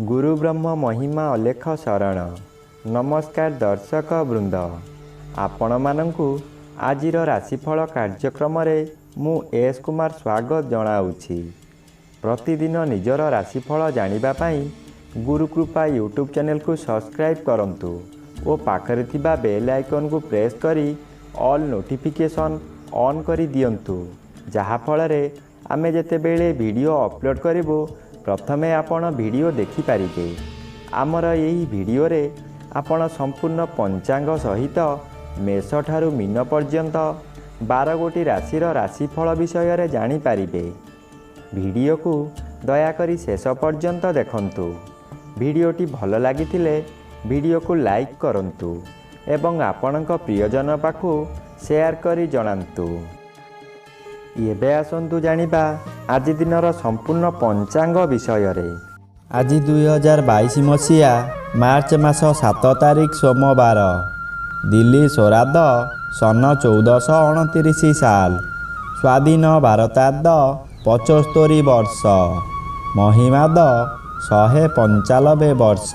गुरु ब्रह्म महिमा अलेख शरण। नमस्कार दर्शक वृंद, आपण मानंकु आजिर राशिफल कार्यक्रम मु एस कुमार स्वागत जनाऊँगी। प्रतिदिन निजर राशिफल जानिबा पाई गुरुकृपा यूट्यूब चैनल को सब्सक्राइब करंतु और पाखरे थिबा बेल आइकन को प्रेस करी ऑल नोटिफिकेशन ऑन करी दियंतु, जहा फलरे आमे जेतेबेले वीडियो अपलोड करिवो प्रथमे आपण वीडियो देखि पारिबे। आमर यही वीडियो रे आपण संपूर्ण पंचांग सहित मेष ठारू मीन पर्यंत 12 गोटी राशिर राशिफल विषय रे जानि पारिबे। वीडियो को दयाकरी शेष पर्यंत देखंतु। वीडियोटी भल लागिथिले वीडियो को लाइक करंतु एवं आपणक प्रियजन पाखु शेयर करी जणांतु। एबे आसंतु जानिबा आज दिनर संपूर्ण पंचांग विषय रे। आज 2022 मसीहा मार्च मास 7 तारिख सोमवार, दिल्ली सोराद सन 1429 साल, स्वाधीन भारताद 75 वर्ष, महिमाद 195 वर्ष।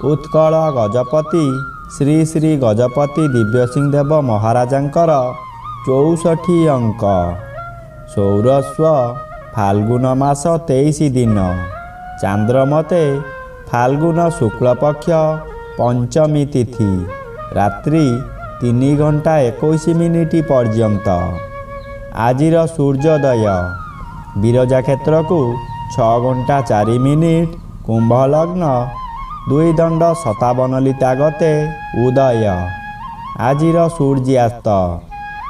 उत्कल गजपति श्री श्री गजपति दिव्यसिंह देव महाराजांकर 64 अंक। सौरस्व फाल्गुन मास 23 दिन, चांद्रमते फाल्गुन शुक्ल पक्ष पंचमी तिथि, रात्रि 3 घंटा 21 मिनिट पर्यंत। आजिर सूर्योदय बिरजा क्षेत्र को 6 घंटा 4 मिनिट, कुंभ लग्न 2 दंड 57 लिता गते उदय। आजिर सूर्यास्त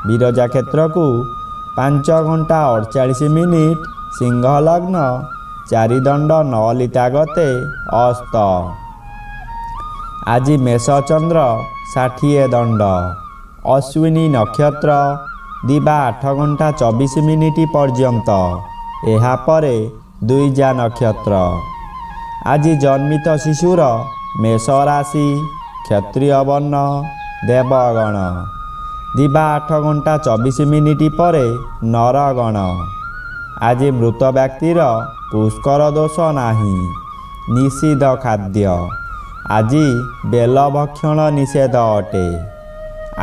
बिरजा क्षेत्र को 5 घंटा 48 मिनिट, सिंह लग्न 4 दंड 9 लिता गते अस्त। आज मेष चंद्र 60 दंड, अश्विनी नक्षत्र दिबा 8 घंटा 24 मिनिट पर्यंत, एहा परे द्विजा नक्षत्र। आज जन्मित शिशुर मेष राशि, क्षत्रिय वर्ण, देवगण दिबा 8 घंटा 24 मिनिट परे नरगण। आज मृत व्यक्तिर पुष्कर दोष नाही, निषिद्ध खाद्य। आज बेल भक्षण निषेध अटे।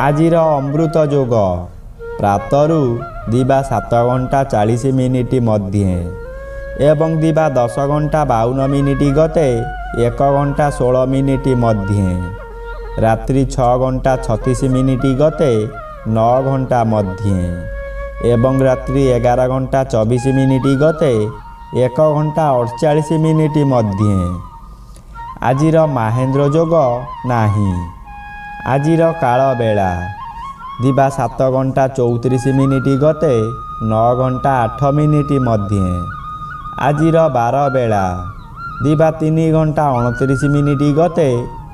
आजिर अमृत योग प्रातरु दिबा 7 घंटा 40 मिनिट मध्य एवं दिबा 10 घंटा 52 मिनिट गते 1 घंटा 16 मिनिट मध्य, रात्रि 6 घंटा 36 मिनिट गते 9 घंटा मध्य एवं रात्रि 11 घंटा 24 मिनिट गते 1 घंटा 48 मिनिट मध्य। आजिर महेंद्र योग नाही। आजिर काल बेला दिबा 7 घंटा 34 मिनिट गते 9 घंटा 8 मिनिट मध्य। आजिर 12 बेला दिबा 3 घंटा 29 मिनिट गते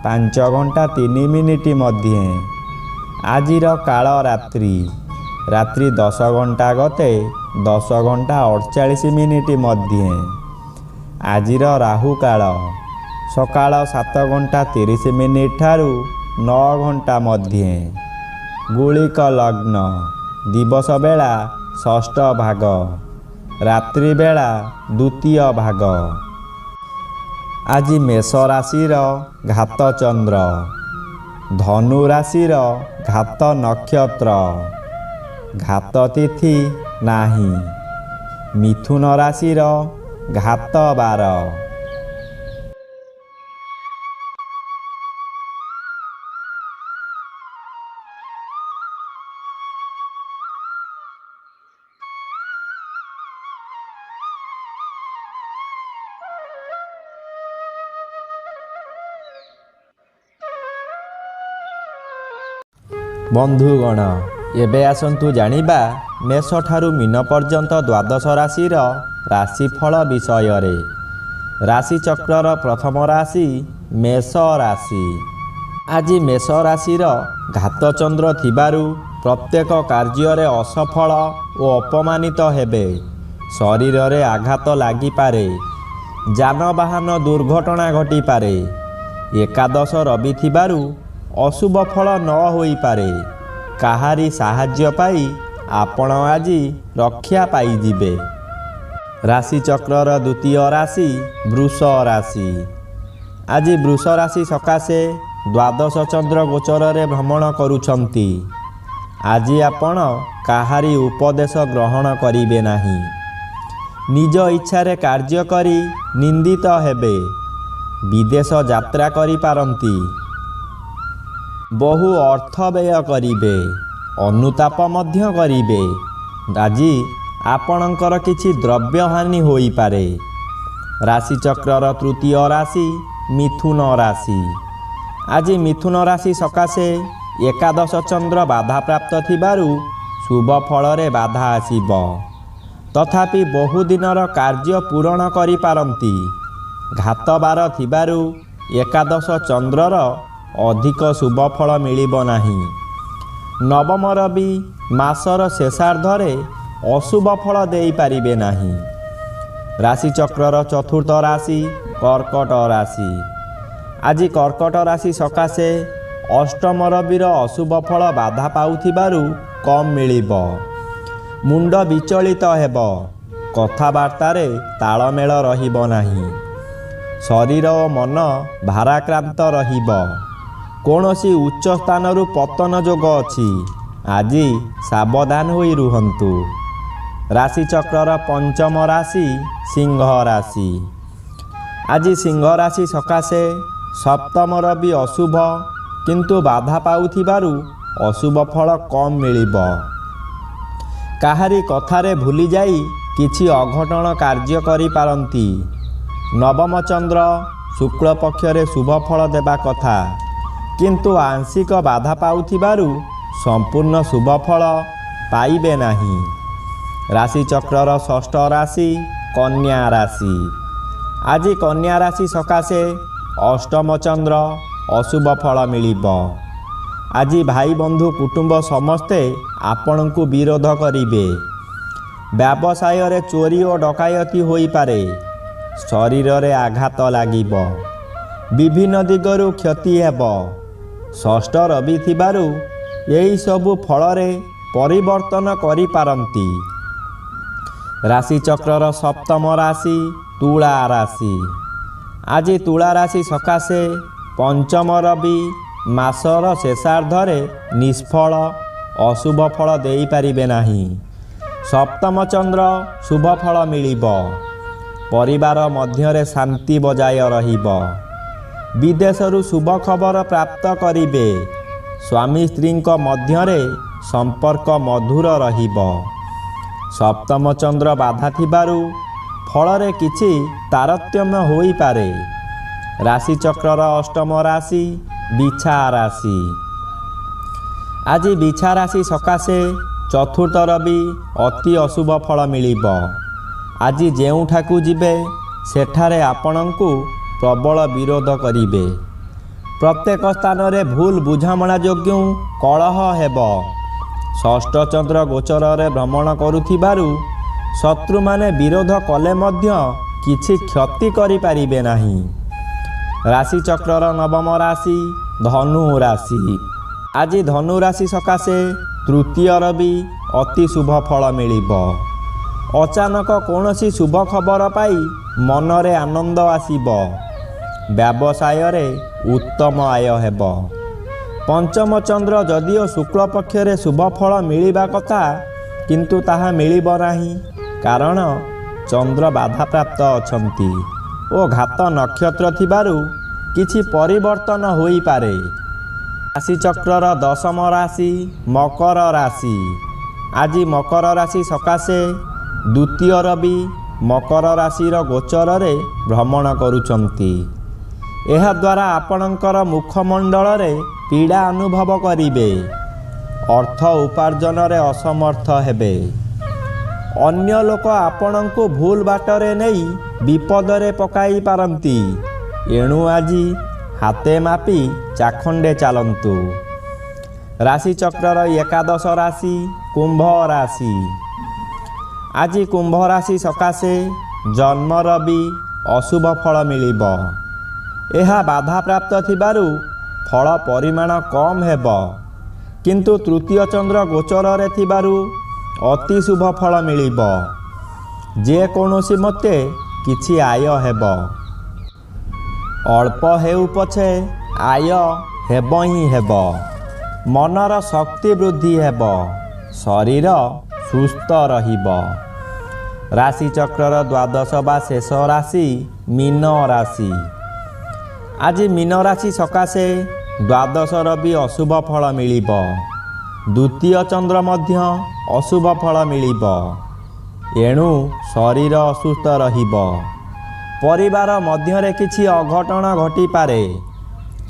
5 घंटा 3 मिनिट मध्य। आजिर काल रात्रि 10 घंटा गते 10 घंटा 48 मिनिट मध्य। आजिर राहु काल सकाळ 7 घंटा 30 मिनिट ठारू 9 घंटा मध्य। गुलिक लग्न दिवस बेला षष्ठ भाग, रात्रि बेला द्वितीय भाग। आज मेष राशिर घात चंद्र, धनु राशिर घात नक्षत्र, घात तिथि नाही। मिथुन राशिर घात बार। बंधुगण, एबे आसंतु जानिबा मेष ठारू मीन पर्यंत द्वादश राशिर राशिफल विषय रे। राशि चक्रर प्रथम राशि मेष राशि। आज मेष राशिर घात चंद्र थिबारु प्रत्येक कार्य रे असफल और अपमानित हेबे। शरीर रे आघात लागि पारे, जानवाहन दुर्घटना घटी पारे। एकादश रवि थिबारु अशुभ फल न होई पारे। काहारी साहाଯ୍ୟ पाई आपण आजी रक्षा पाई जिबे। ରାଶିଚକ୍ରର ଦ୍ୱିତୀୟ ରାଶି ବୃଷ ରାଶି। ଆଜି ବୃଷ ରାଶି ସକାଶେ ଦ୍ୱାଦଶ ଚନ୍ଦ୍ର ଗୋଚରରେ ଭ୍ରମଣ କରୁଛନ୍ତି। ଆଜି ଆପଣ କାହାରି ଉପଦେଶ ଗ୍ରହଣ କରିବେ ନାହିଁ। ନିଜ ଇଚ୍ଛାରେ କାର୍ଯ୍ୟ କରି ନିନ୍ଦିତ ହେବେ। ବିଦେଶ ଯାତ୍ରା କରିପାରନ୍ତି। ବହୁ ଅର୍ଥ ବ୍ୟୟ କରିବେ। ଅନୁତାପ ମଧ୍ୟ କରିବେ। ଆଜି ଆପଣଙ୍କର କିଛି ଦ୍ରବ୍ୟହାନି ହୋଇପାରେ। ରାଶିଚକ୍ରର ତୃତୀୟ ରାଶି ମିଥୁନ ରାଶି। ଆଜି ମିଥୁନ ରାଶି ସକାଶେ ଏକାଦଶ ଚନ୍ଦ୍ର ବାଧାପ୍ରାପ୍ତ ଥିବାରୁ ଶୁଭ ଫଳରେ ବାଧା ଆସିବ। ତଥାପି ବହୁଦିନର କାର୍ଯ୍ୟ ପୂରଣ କରିପାରନ୍ତି। ଘାତବାର ଥିବାରୁ ଏକାଦଶ ଚନ୍ଦ୍ରର ଅଧିକ ଶୁଭ ଫଳ ମିଳିବ ନାହିଁ। ନବମ ରବି ମାସର ଶେଷାର୍ଦ୍ଧରେ ଅଶୁଭ ଫଳ ଦେଇପାରିବେ ନାହିଁ। ରାଶିଚକ୍ରର ଚତୁର୍ଥ ରାଶି କର୍କଟ ରାଶି। ଆଜି କର୍କଟ ରାଶି ସକାଶେ ଅଷ୍ଟମ ରବିର ଅଶୁଭ ଫଳ ବାଧା ପାଉଥିବାରୁ କମ୍ ମିଳିବ। ମୁଣ୍ଡ ବିଚଳିତ ହେବ। କଥାବାର୍ତ୍ତାରେ ତାଳମେଳ ରହିବ ନାହିଁ। ଶରୀର ଓ ମନ ଭାରାକ୍ରାନ୍ତ ରହିବ। କୌଣସି ଉଚ୍ଚ ସ୍ଥାନରୁ ପତନ ଯୋଗ ଅଛି। ଆଜି ସାବଧାନ ହୋଇ ରୁହନ୍ତୁ। ରାଶିଚକ୍ରର ପଞ୍ଚମ ରାଶି ସିଂହ ରାଶି। ଆଜି ସିଂହ ରାଶି ସକାଶେ ସପ୍ତମ ରବି ଅଶୁଭ କିନ୍ତୁ ବାଧା ପାଉଥିବାରୁ ଅଶୁଭ ଫଳ କମ୍ ମିଳିବ। କାହାରି କଥାରେ ଭୁଲିଯାଇ କିଛି ଅଘଟଣ କାର୍ଯ୍ୟ କରିପାରନ୍ତି। ନବମ ଚନ୍ଦ୍ର ଶୁକ୍ଳ ପକ୍ଷରେ ଶୁଭ ଫଳ ଦେବା କଥା କିନ୍ତୁ ଆଂଶିକ ବାଧା ପାଉଥିବାରୁ ସମ୍ପୂର୍ଣ୍ଣ ଶୁଭ ଫଳ ପାଇବେ ନାହିଁ। ରାଶିଚକ୍ରର ଷଷ୍ଠ ରାଶି କନ୍ୟା ରାଶି। ଆଜି କନ୍ୟା ରାଶି ସକାଶେ ଅଷ୍ଟମ ଚନ୍ଦ୍ର ଅଶୁଭ ଫଳ ମିଳିବ। ଆଜି ଭାଇ ବନ୍ଧୁ କୁଟୁମ୍ବ ସମସ୍ତେ ଆପଣଙ୍କୁ ବିରୋଧ କରିବେ। ବ୍ୟବସାୟରେ ଚୋରି ଓ ଡକାୟତି ହୋଇପାରେ। ଶରୀରରେ ଆଘାତ ଲାଗିବ। ବିଭିନ୍ନ ଦିଗରୁ କ୍ଷତି ହେବ। ଷଷ୍ଠ ରବି ଥିବାରୁ ଏହିସବୁ ଫଳରେ ପରିବର୍ତ୍ତନ କରିପାରନ୍ତି। ରାଶିଚକ୍ରର ସପ୍ତମ ରାଶି ତୁଳା ରାଶି। ଆଜି ତୁଳା ରାଶି ସକାଶେ ପଞ୍ଚମ ରବି ମାସର ଶେଷାର୍ଦ୍ଧରେ ନିଷ୍ଫଳ ଅଶୁଭ ଫଳ ଦେଇପାରିବେ ନାହିଁ। ସପ୍ତମ ଚନ୍ଦ୍ର ଶୁଭ ଫଳ ମିଳିବ। ପରିବାର ମଧ୍ୟରେ ଶାନ୍ତି ବଜାୟ ରହିବ। ବିଦେଶରୁ ଶୁଭ ଖବର ପ୍ରାପ୍ତ କରିବେ। ସ୍ୱାମୀ ସ୍ତ୍ରୀଙ୍କ ମଧ୍ୟରେ ସମ୍ପର୍କ ମଧୁର ରହିବ। ସପ୍ତମ ଚନ୍ଦ୍ର ବାଧା ଥିବାରୁ ଫଳରେ କିଛି ତାରତମ୍ୟ ହୋଇପାରେ। ରାଶିଚକ୍ରର ଅଷ୍ଟମ ରାଶି ବିଛା ରାଶି। ଆଜି ବିଛା ରାଶି ସକାଶେ ଚତୁର୍ଥ ରବି ଅତି ଅଶୁଭ ଫଳ ମିଳିବ। ଆଜି ଯେଉଁଠାକୁ ଯିବେ ସେଠାରେ ଆପଣଙ୍କୁ ପ୍ରବଳ ବିରୋଧ କରିବେ। ପ୍ରତ୍ୟେକ ସ୍ଥାନରେ ଭୁଲ ବୁଝାମଣା ଯୋଗୁଁ କଳହ ହେବ। ଷଷ୍ଠ ଚନ୍ଦ୍ର ଗୋଚରରେ ଭ୍ରମଣ କରୁଥିବାରୁ ଶତ୍ରୁମାନେ ବିରୋଧ କଲେ ମଧ୍ୟ କିଛି କ୍ଷତି କରିପାରିବେ ନାହିଁ। ରାଶିଚକ୍ରର ନବମ ରାଶି ଧନୁ ରାଶି। ଆଜି ଧନୁ ରାଶି ସକାଶେ ତୃତୀୟ ରବି ଅତି ଶୁଭ ଫଳ ମିଳିବ। ଅଚାନକ କୌଣସି ଶୁଭ ଖବର ପାଇ ମନରେ ଆନନ୍ଦ ଆସିବ। ବ୍ୟବସାୟରେ ଉତ୍ତମ ଆୟ ହେବ। ପଞ୍ଚମ ଚନ୍ଦ୍ର ଯଦିଓ ଶୁକ୍ଳ ପକ୍ଷରେ ଶୁଭ ଫଳ ମିଳିବା କଥା କିନ୍ତୁ ତାହା ମିଳିବ ନାହିଁ। କାରଣ ଚନ୍ଦ୍ର ବାଧାପ୍ରାପ୍ତ ଅଛନ୍ତି ଓ ଘାତ ନକ୍ଷତ୍ର ଥିବାରୁ କିଛି ପରିବର୍ତ୍ତନ ହୋଇପାରେ। ରାଶିଚକ୍ରର ଦଶମ ରାଶି ମକର ରାଶି। ଆଜି ମକର ରାଶି ସକାଶେ ଦ୍ୱିତୀୟ ରବି ମକର ରାଶିର ଗୋଚରରେ ଭ୍ରମଣ କରୁଛନ୍ତି। ଏହାଦ୍ୱାରା ଆପଣଙ୍କର ମୁଖମଣ୍ଡଳରେ ପୀଡ଼ା ଅନୁଭବ କରିବେ। ଅର୍ଥ ଉପାର୍ଜନରେ ଅସମର୍ଥ ହେବେ। ଅନ୍ୟ ଲୋକ ଆପଣଙ୍କୁ ଭୁଲ ବାଟରେ ନେଇ ବିପଦରେ ପକାଇ ପାରନ୍ତି। ଏଣୁ ଆଜି ହାତେ ମାପି ଚାଖଣ୍ଡେ ଚାଲନ୍ତୁ। ରାଶିଚକ୍ରର ଏକାଦଶ ରାଶି କୁମ୍ଭ ରାଶି। ଆଜି କୁମ୍ଭ ରାଶି ସକାଶେ ଜନ୍ମ ରବି ଅଶୁଭ ଫଳ ମିଳିବ। ଏହା ବାଧାପ୍ରାପ୍ତ ଥିବାରୁ ଫଳ ପରିମାଣ କମ୍ ହେବ କିନ୍ତୁ ତୃତୀୟ ଚନ୍ଦ୍ର ଗୋଚରରେ ଥିବାରୁ ଅତି ଶୁଭ ଫଳ ମିଳିବ। ଯେକୌଣସି ମତେ କିଛି ଆୟ ହେବ। ଅଳ୍ପ ହେଉ ପଛେ ଆୟ ହେବ ହିଁ ହେବ। ମନର ଶକ୍ତି ବୃଦ୍ଧି ହେବ, ଶରୀର ସୁସ୍ଥ ରହିବ। ରାଶିଚକ୍ରର ଦ୍ୱାଦଶ ବା ଶେଷ ରାଶି ମୀନ ରାଶି। ଆଜି ମୀନ ରାଶି ସକାଶେ ଦ୍ୱାଦଶର ବି ଅଶୁଭ ଫଳ ମିଳିବ। ଦ୍ୱିତୀୟ ଚନ୍ଦ୍ର ମଧ୍ୟ ଅଶୁଭ ଫଳ ମିଳିବ। ଏଣୁ ଶରୀର ଅସୁସ୍ଥ ରହିବ। ପରିବାର ମଧ୍ୟରେ କିଛି ଅଘଟଣ ଘଟିପାରେ।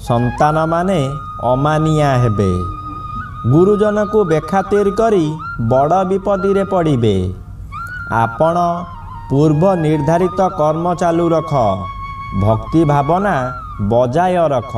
ସନ୍ତାନମାନେ ଅମାନିଆ ହେବେ। ଗୁରୁଜନକୁ ବେଖାତିର କରି ବଡ଼ ବିପଦରେ ପଡ଼ିବେ। ଆପଣ ପୂର୍ବ ନିର୍ଦ୍ଧାରିତ କର୍ମ ଚାଲୁ ରଖ। ଭକ୍ତି ଭାବନା ବଜାୟ ରଖ।